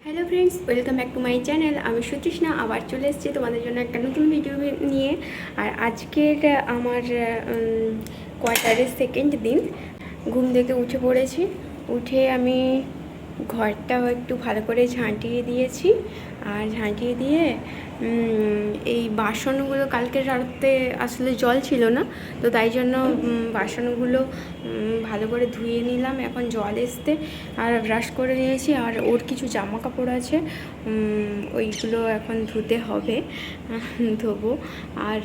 Hello friends, welcome back to my channel. আমি সুতৃষ্ণা আবার চলে এসেছি তোমাদের জন্য একটা নতুন ভিডিও নিয়ে। আর আজকের আমার কোয়ার্টারের সেকেন্ড দিন। ঘুম থেকে উঠে পড়েছি। উঠে আমি ঘরটাও একটু ভালো করে ঝাঁটিয়ে দিয়েছি। আর ঝাঁটিয়ে দিয়ে এই বাসনগুলো, কালকে রাতে আসলে জল ছিল না, তো তাই জন্য বাসনগুলো ভালো করে ধুয়ে নিলাম। এখন জল এসতে আর ব্রাশ করে নিয়েছি। আর ওর কিছু জামা কাপড় আছে, ওইগুলো এখন ধুতে হবে, ধোবো। আর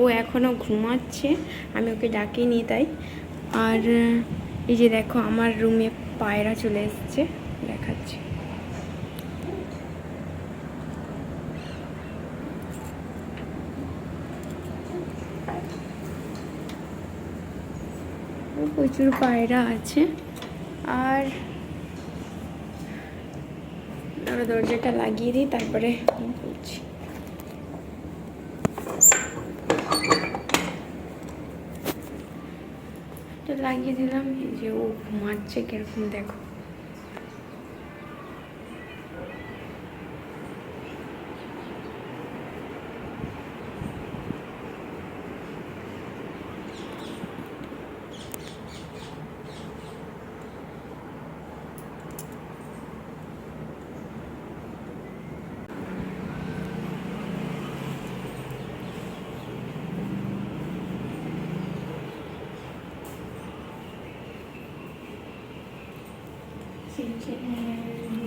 ও এখনও ঘুমাচ্ছে, আমি ওকে ডাকিনি তাই। আর এই যে দেখো, আমার রুমে পায়রা চলে এসছে, দেখাচ্ছি। প্রচুর পায়রা আছে। আর দরজাটা লাগিয়ে দিই, তারপরে বলছি। তো লাগিয়ে দিলাম। এই যে ও ঘুমাচ্ছে কিরকম দেখো।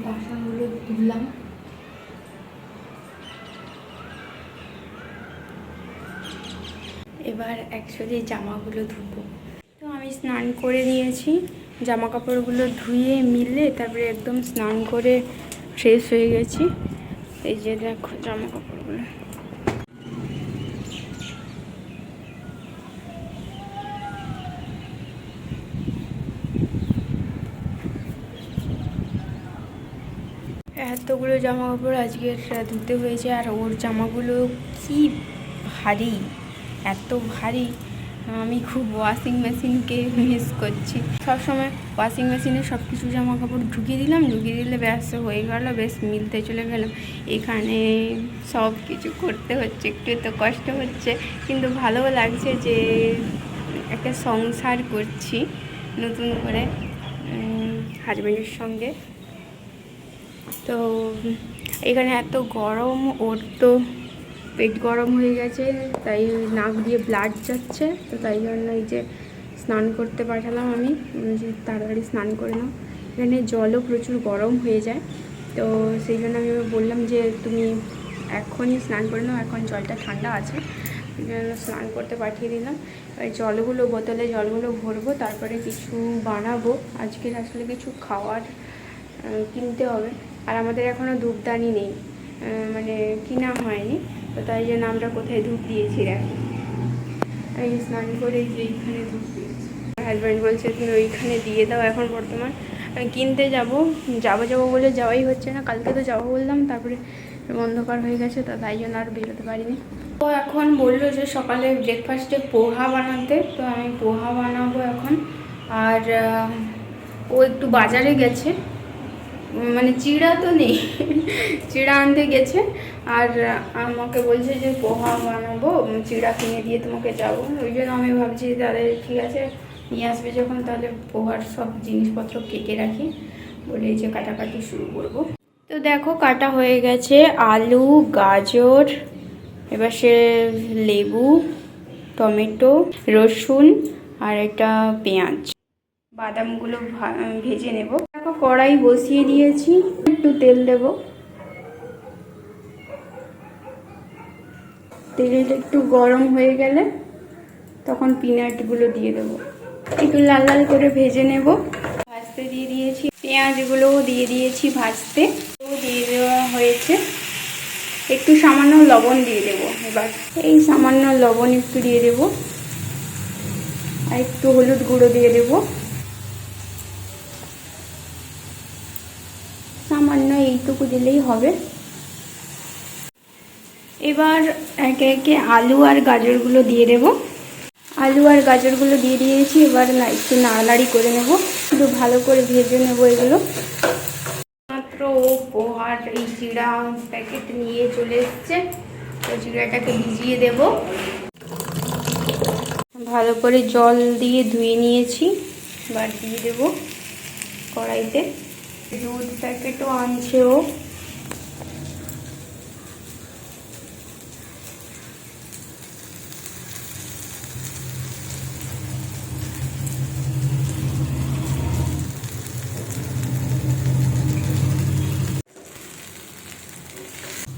বাসনগুলো ধুলাম। এবার অ্যাকচুয়ালি জামাগুলো ধুবো। তো আমি স্নান করে নিয়েছি, জামা কাপড়গুলো ধুয়ে মিলে তারপরে একদম স্নান করে ফ্রেশ হয়ে গেছি। এই যে দেখো জামা কাপড়গুলো। এতগুলো জামা কাপড় আজকে ধুতে হয়েছে। আর ওর জামাগুলো কি ভারী, এত ভারী। আমি খুব ওয়াশিং মেশিনকে মিস করছি। সবসময় ওয়াশিং মেশিনে সব কিছু জামা কাপড় ঢুকিয়ে দিলে ব্যাস হয়ে গেল, বেশ মিলতে চলে গেলাম। এখানে সব কিছু করতে হচ্ছে, একটু তো কষ্ট হচ্ছে, কিন্তু ভালোও লাগছে যে একটা সংসার করছি নতুন করে হাজব্যান্ডের সঙ্গে। তো এখানে এত গরম, ওর তো পেট গরম হয়ে গেছে, তাই নাক দিয়ে ব্লাড যাচ্ছে। তো তাই জন্য এই যে স্নান করতে পাঠালাম আমি, যে তাড়াতাড়ি স্নান করে নাও। এখানে জলও প্রচুর গরম হয়ে যায়, তো সেই জন্য আমি বললাম যে তুমি এখনই স্নান করে নাও, এখন জলটা ঠান্ডা আছে। স্নান করতে পাঠিয়ে দিলাম। জলগুলো, বোতলে জলগুলো ভরবো, তারপরে কিছু বানাবো। আজকের আসলে কিছু খাওয়ার কিনতে হবে। আর আমাদের এখনও ধূপদানি নেই, মানে কিনা হয়নি। তো তাই জন্য আমরা কোথায় ধূপ দিয়েছি দেখো। এই স্নান করে যে এইখানে ধূপ দিয়েছি। হাজব্যান্ড বলছে তুমি ওইখানে দিয়ে দাও। এখন বর্তমান কিনতে যাবো বলে যাওয়াই হচ্ছে না। কালকে তো যাবো বললাম, তারপরে অন্ধকার হয়ে গেছে, তো তাই জন্য আর বেরোতে পারিনি। তো এখন বললো যে সকালে ব্রেকফাস্টে পোহা বানাতে, তো আমি পোহা বানাবো এখন। আর ও একটু বাজারে গেছে, মানে চিড়া তো নেই, চিড়া আনতে গেছে। আর আমাকে বলছে যে পোহা বানাবো, চিড়া কিনে দিয়ে তোমাকে যাবো। ওই জন্য আমি ভাবছি তাহলে ঠিক আছে, নিয়ে আসবে যখন তাহলে পোহার সব জিনিসপত্র কেটে রাখি বলে এই যে কাটাকাটি শুরু করব। তো দেখো কাটা হয়ে গেছে আলু, গাজর, এবার সে লেবু, টমেটো, রসুন আর একটা পেঁয়াজ। বাদামগুলো ভেজে নেব। দেখো কড়াই বসিয়ে দিয়েছি, একটু তেল দেব। তেলটা একটু গরম হয়ে গেলে তখন পিনাটগুলো দিয়ে দেবো, একটু লাল লাল করে ভেজে নেব। ভাজতে দিয়ে দিয়েছি, পেঁয়াজগুলোও দিয়ে দিয়েছি ভাজতে, দিয়ে দেওয়া হয়েছে। একটু সামান্য লবণ দিয়ে দেবো। এবার এই সামান্য লবণ একটু দিয়ে দেবো, আর একটু হলুদ গুঁড়ো দিয়ে দেবো, সামান্য এইটুকু দিলেই হবে। এবার একে একে আলু আর গাজরগুলো দিয়ে দেব। আলু আর গাজরগুলো দিয়ে দিয়েছি। এবার একটু নাড়ানাড়ি করে নেব, একটু ভালো করে ভেজে নেব এগুলো। মাত্র মাত্র পোহার এই চিড়া প্যাকেট নিয়ে চলে এসছে, তো চিড়াটাকে ভিজিয়ে দেব। ভালো করে জল দিয়ে ধুয়ে নিয়েছি, এবার দিয়ে দেবো কড়াইতে। দুধ প্যাকেটও আনছে ও।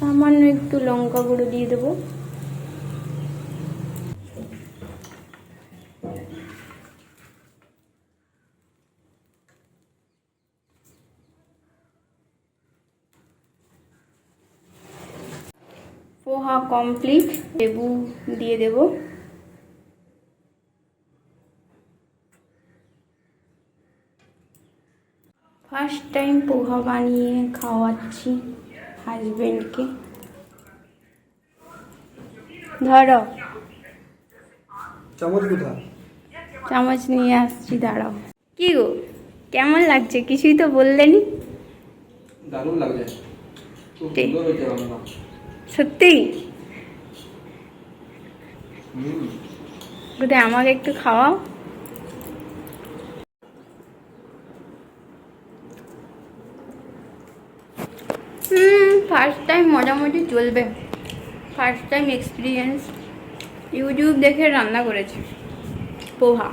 সামান্য একটু লঙ্কা গুঁড়ো দিয়ে দেবো। পোহা কমপ্লিট, লেবু দিয়ে দেব। ফার্স্ট টাইম পোহা বানিয়ে খাওয়াচ্ছি হাজবেন্ডকে। ধরো চামচ কোথায়? চামচ নিয়ে আসছি, দাঁড়াও। কি গো, কেমন লাগছে? কিছুই তো বললেনি। দারুণ লাগছে, খুব সুন্দর হয়েছে রান্না। সত্যি? কোথায় আমাকে একটু খাওয়াও। ফার্স্ট টাইম, মোটামুটি চলবে। ফার্স্ট টাইম এক্সপিরিয়েন্স, ইউটিউব দেখে রান্না করেছি পোহা।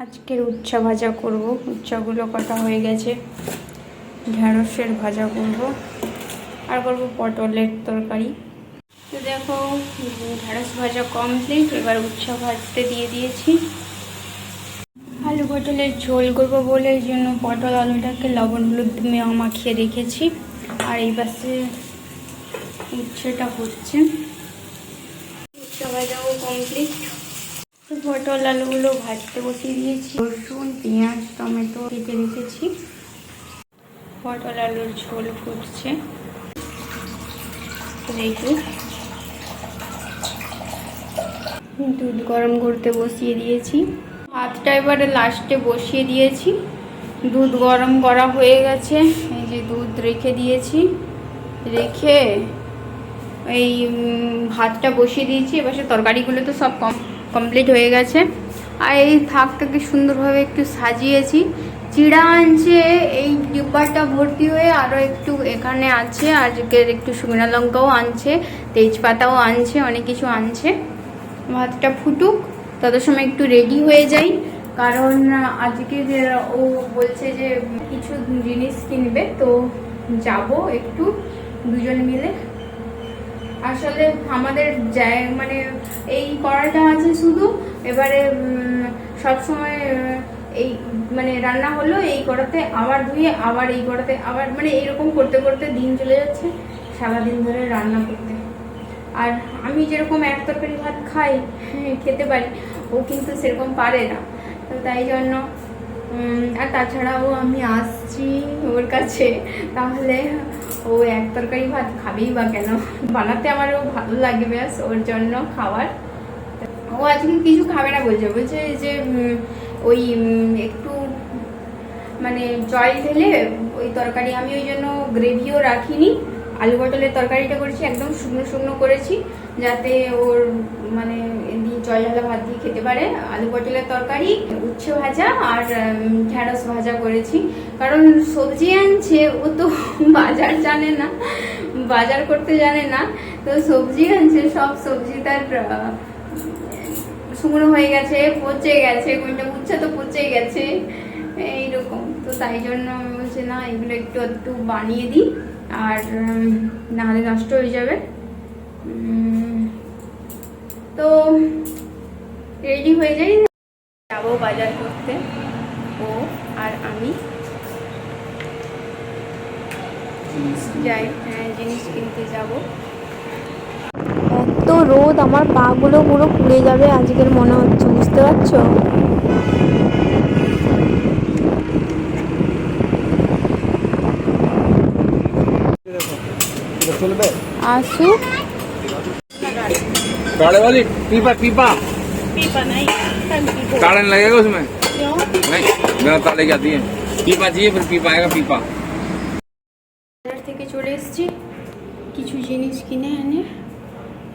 আজকের উচ্ছা ভাজা করব, উচ্ছাগুলো কাটা হয়ে গেছে। ঢেঁড়সের ভাজা করব, আর করব পটলের তরকারি। তো দেখো, ঢেঁড়স ভাজা কমপ্লিট, এবার উচ্ছা ভাজতে দিয়ে দিয়েছি। আলু পটলের ঝোল করবো বলে এই জন্য পটল আলুটাকে লবণ হলুদ মাখিয়ে রেখেছি। আর এই পাশে উচ্ছেটা হচ্ছে। উচ্ছা ভাজাও কমপ্লিট। পটল আলুগুলো ভাজতে বসিয়ে দিয়েছি। রসুন, পেঁয়াজ, টমেটো কেটে রেখেছি। পটল আলুর ঝোল ফুটছে, দেখি। দুধ গরম করতে বসিয়ে দিয়েছি। ভাতটা এবারে লাস্টে বসিয়ে দিয়েছি। দুধ গরম করা হয়ে গেছে, এই যে দুধ রেখে দিয়েছি। রেখে এই ভাতটা বসিয়ে দিয়েছি। এবার সে তরকারিগুলো তো সব কমপ্লিট হয়ে গেছে। আর এই থাকটাকে সুন্দরভাবে একটু সাজিয়েছি। চিড়া আনছে এই ডিব্বাটা ভর্তি হয়ে, আরও একটু এখানে আছে। আজকের একটু শুকনো লঙ্কাও আনছে, তেজপাতাও আনছে, অনেক কিছু আনছে। ভাতটা ফুটুক, তত সময় একটু রেডি হয়ে যাই, কারণ আজকে ও বলছে যে কিছু জিনিস কিনবে, তো যাব একটু দুজন মিলে। আসলে আমাদের মানে এই কড়াইটা আছে শুধু, এবারে সব সময় এই মানে রান্না হলো এই কড়াতে, আবার ধুয়ে আবার এই কড়াতে, আবার মানে এইরকম করতে করতে দিন চলে যাচ্ছে, সারাদিন ধরে রান্না করতে। আর আমি যেরকম এক তরকারি ভাত খাই, খেতে পারি, ও কিন্তু সেরকম পারে না। তো তাই জন্য আর তাছাড়াও আমি আসছি ওর কাছে, তাহলে ও এক তরকারি ভাত খাবেই বা কেন? বানাতে আমারও ভালো লাগে, ব্যাস ওর জন্য খাওয়ার। ও আজকে কিছু খাবে না বলছে, বলছে যে ওই একটু মানে জল ঢেলে ওই তরকারি, আমি ওই জন্য গ্রেভিও রাখিনি। আলু পটলের তরকারিটা করেছি একদম শুকনো শুকনো করেছি, যাতে ওর মানে জল ঢালা ভাত দিয়ে খেতে পারে। আলু পটলের তরকারি, উচ্ছে ভাজা আর ঢেঁড়স ভাজা করেছি। কারণ সবজি আনছে, ও তো বাজার জানে না, বাজার করতে জানে না, তো সবজি আনছে, সব সবজি তার শুকনো হয়ে গেছে, পচে গেছে, কোনটা উচ্ছে তো পচে গেছে এইরকম। তো তাই জন্য আমি বলছি না, এগুলো একটু একটু বানিয়ে দিই, আর নাহলে নষ্ট হয়ে যাবে। তো রেডি হয়ে যাই, যাবো বাজার করতে, ও আর আমি যাই। হ্যাঁ, জিনিস কিনতে যাব। এত রোদ, আমার পা গুলো পুরো পুড়ে যাবে আজকের মনে হচ্ছে, বুঝতে পারছো? আসুক। काढ़े वाली पीपा पीपा पीपा नहीं काढ़ा नहीं लगेगा उसमें क्यों? नहीं बिना ताले की आती है पीपा चाहिए फिर पीपा आएगा पीपा বাজার থেকে চলে এসেছি, কিছু জিনিস কিনে এনে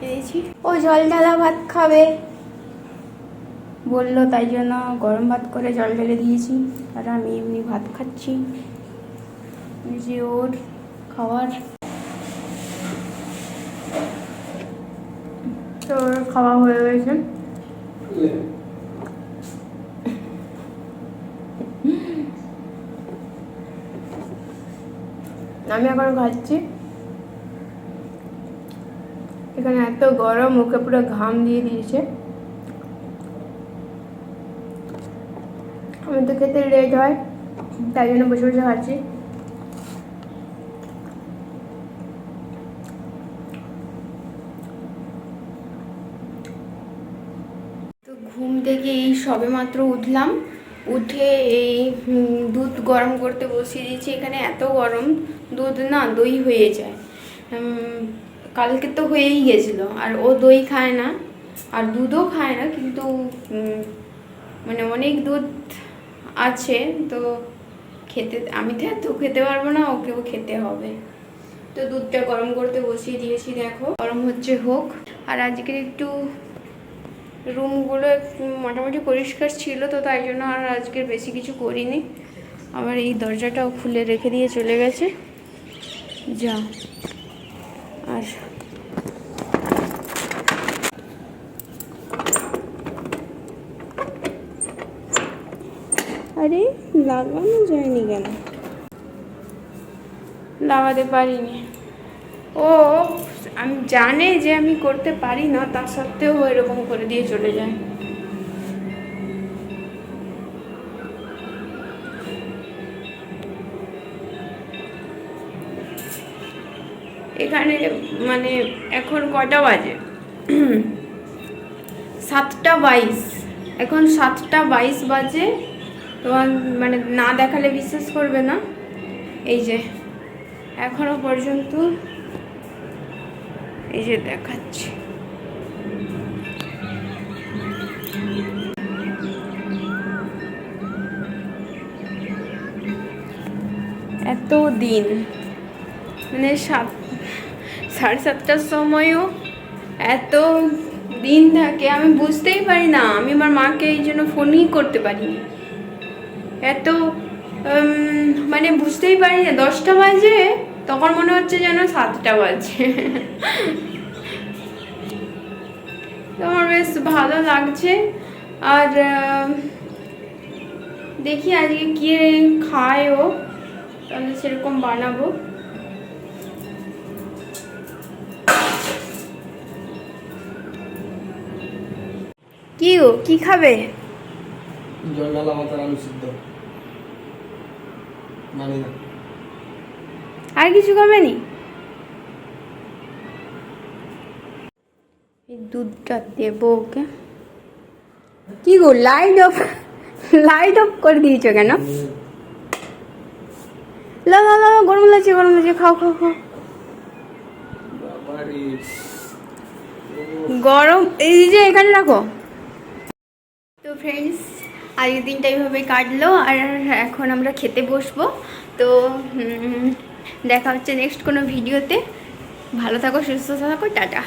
এনেছি। ও জল ঢালা ভাত খাবে। বললো তাই জন্য গরম ভাত করে জল ঢেলে দিয়েছি, আর আমি এমনি ভাত খাচ্ছি। এই যে ওর খাবার, তো ওর খাওয়া হয়ে গেছে। আমি এখন খাচ্ছি। এখানে এত গরম, মুখে পুরো ঘাম দিয়ে দিয়েছে। আমি তো খেতে লেট হয়, তাই জন্য বসে বসে খাচ্ছি। তো ঘুম থেকে এই সবে মাত্র উঠলাম, উঠে এই দুধ গরম করতে বসিয়ে দিয়েছি। এখানে এত গরম, দুধ না দই হয়ে যায়। কালকে তো হয়েই গেছিলো, আর ও দই খায় না আর দুধও খায় না, কিন্তু মানে অনেক দুধ আছে, তো খেতে আমি তো এত খেতে পারবো না, ওকেও খেতে হবে। তো দুধটা গরম করতে বসিয়ে দিয়েছি, দেখো গরম হচ্ছে, হোক। আর আজকে একটু রুমগুলো মোটামুটি পরিষ্কার ছিল, তো তাই জন্য আর আজকে বেশি কিছু করিনি। আবার এই দরজাটাও খুলে রেখে দিয়ে চলে গেছে, যা। আর আরে লাগানো যায়নি কেন? লাগাতে পারিনি। ও আমি জানে যে আমি করতে পারি না, তা সত্ত্বেও এরকম করে দিয়ে চলে যায়। এখানে মানে এখন কটা বাজে? 7:22। এখন 7:22 বাজে। তোমার মানে না দেখালে বিশ্বাস করবে না, এই যে এখনো পর্যন্ত এই যে দেখাচ্ছি। এত দিন মানে 7:30টার সময়ও এত দিন থাকে, আমি বুঝতেই পারি না। আমি আমার মাকে এই জন্য ফোনই করতে পারিনি, এত মানে বুঝতেই পারি না। 10টা বাজে, তখন মনে হচ্ছে যেন 7টা বাজে। আমার বেশ ভালো লাগছে। আর দেখি আজকে কি খায় ও, তাহলে সেরকম বানাবো। কি গো, কি খাবে? জল ঢালা ভাত আর আলু সিদ্ধ। জানি না। আর কিছু খাবে নি? এই দুধটা দেবো ওকে। কি গো, লাইট অফ করে দিয়েছো কেন? লা লা লা, গরম লাগছে, খাও খাও খাও। বাবারে, গরম, এই যে এখানে রাখো। তো ফ্রেন্ডস, আজকের দিনটা এইভাবে কাটলো, আর এখন আমরা খেতে বসবো। তো দেখা হচ্ছে নেক্সট কোনো ভিডিওতে। ভালো থাকো, সুস্থ থাকো, টাটা।